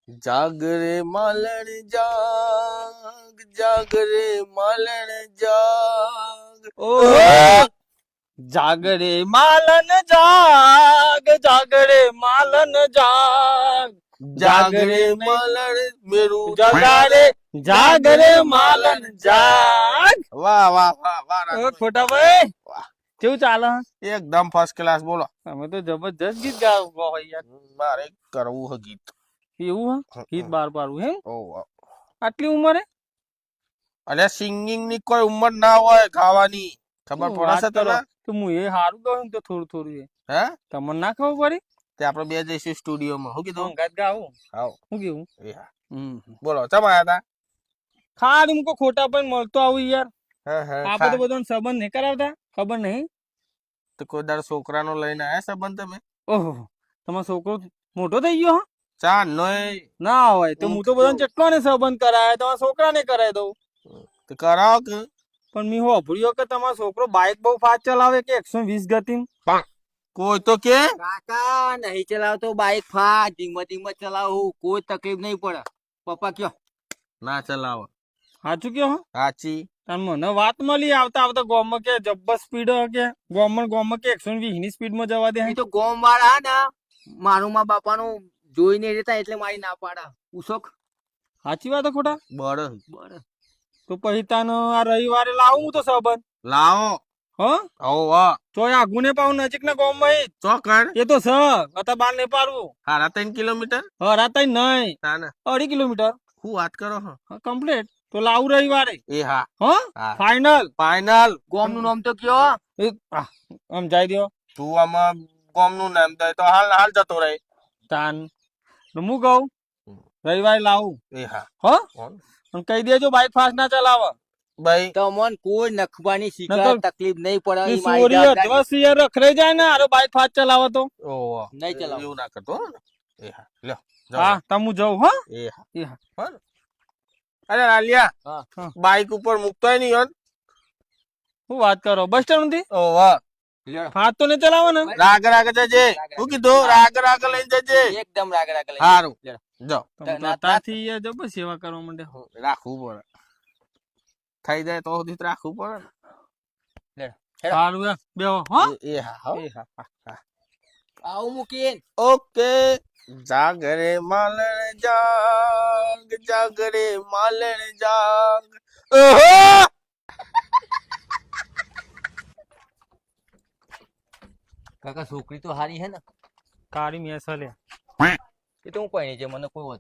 જાગ રે માલણ જાગ, જાગ રે માલણ જાગ. ઓહો જાગરે માલન જાગ, જાગરે માલન જાગ, જાગ રે માલણ મેરું જગાડે જાગરે માલન જાગ. વાહ વાહ વાહ વાહ ઓ રાઘવભાઈ. ખોટા ભાઈ વાહ. કેવું ચાલે? એકદમ ફર્સ્ટ ક્લાસ. બોલો. તમે તો જબરજસ્ત ગીત ગાઓ હોય યાર. મારે કરવું હે ગીત. એવું હે ગીત બાર પાડવું હે ઓહ, આટલી ઉંમરે? અલ્યા સિંગિંગ ની કોઈ ઉંમર ના હોય ગાવાની. ખબર શું પડે વાત છે કરો? તને? તો હું એ સારું ગાઉં ને તો થોડું થોડું એ હે તમને ના ખબર પડી? તે આપણે બે જઈશું સ્ટુડિયોમાં. શું કીધું? ગાત ગાવું હાવ શું કેવું? એ હા. બોલો ચમ આયા તા? ખાડ મૂકો ખોટા પણ મળતો આવું યાર. હા હા આપણે તો બધાને સંબંધ નહીં કરાવતા ખબર નહીં. તો કોઈ દાડો છોકરાનો લઈને આયા સંબંધ તમે? ઓહો તમારો છોકરો મોટો થઈ ગયો? ચા નોય ના હોય તો હું તો બધાને જેટલો ને સંબંધ કરાય તમારા છોકરાને કરાય દઉં. તો કરાવો કે પણ મેં હોભળ્યો કે તમારો છોકરો બાઇક બહુ ફાસ્ટ ચલાવે કે 120 ગતિ. કોઈ તો કે કાકા નહીં ચલાવતો બાઈક ફાસ્ટ ધીમે ધીમે ચલાવું કોઈ તકલીફ નહીં પડે પપ્પા કયો ના ચલાવો. સાચું કયો હો? સાચી. તાર મને વાત મળી આવતા આવતા ગામમાં કે જબ્બર સ્પીડ કે ગામમાં કે 120 ની સ્પીડમાં જવા દે. એ તો ગોમ વાળા હે ને મારું માં બાપાનું જોઈ નહીં રહેતા એટલે મારી ના પાડા ઉશોક સાચી વાત હે ખોટા? બળ બરાબર તો પછી તાનો આ રવિવારે લાવું હું તો સંબંધ. લાવો. હા ઓવા ચોય આગુ ને પાવું નજીક ના ગામમાં એ ચોકણ એ તો સ હતા બાર ને પાડવું. 3.5 કિલોમીટર. હરાતા નહીં તાને 2.5 કિલોમીટર શું વાત કરો હો? કમ્પ્લીટ. તો લાવું રવિવારે. એ હા હા હા ફાઈનલ. ફાઈનલ. ગોમ નું નામ તો કયો આમ જાય દો તું આમાં ગોમ નું નામ દે તો હાલ હાલ જતો રહે. તાન હું કહું રવિવારે લાવું. એ હા હા કોણ? અને કહી દેજો બાઈક ફાસ્ટ ના ચલાવે. ભાઈ તમોન કોઈ નખવાની શીખા નકર તકલીફ નહીં પડે એ ઈ મારી સોરી જવાબદારી. અધવસ યાર રખડાઈ જાય ને આરો બાઈક ફાસ્ટ ચલાવે તો. ઓવા નહીં ચલાવો. એવું ના કરતો હો ને. એ હા લ્યો જાઓ. હા તમ હું જાઉં હા. એ હા એ હા હો ને? અરે લાલિયા હા. બાઈક ઉપર મૂકતોય નહીં હોત. શું વાત કરો બસ સ્ટેન્ડ થી ઓવા લ્યો. ફાસ્ટ તો નહીં ચલાવો ને? રાગ રાગ જજે. શું કીધું? રાગ રાગ લઈને જજે. એકદમ રાગ રાગ લઈ હારું લ્યો. જાઓ. તમે તો અત્યારથી યાર જબર સેવા કરવા માંડે. રાખવું પડે. થઈ જાય તો સુધી તો રાખવું પડે ને. સારું યાર બેહો હા. એ હા હો. એ હા આવું મૂકીને ઓકે. જાગરે માલણ જાગ, જાગરે માલણ જાગ. ઓહો કાકા છોકરી તો હારી હે ને કાળી મેસ લે. એ તો હું કોઈ નહીં છે મને કોઈ હતું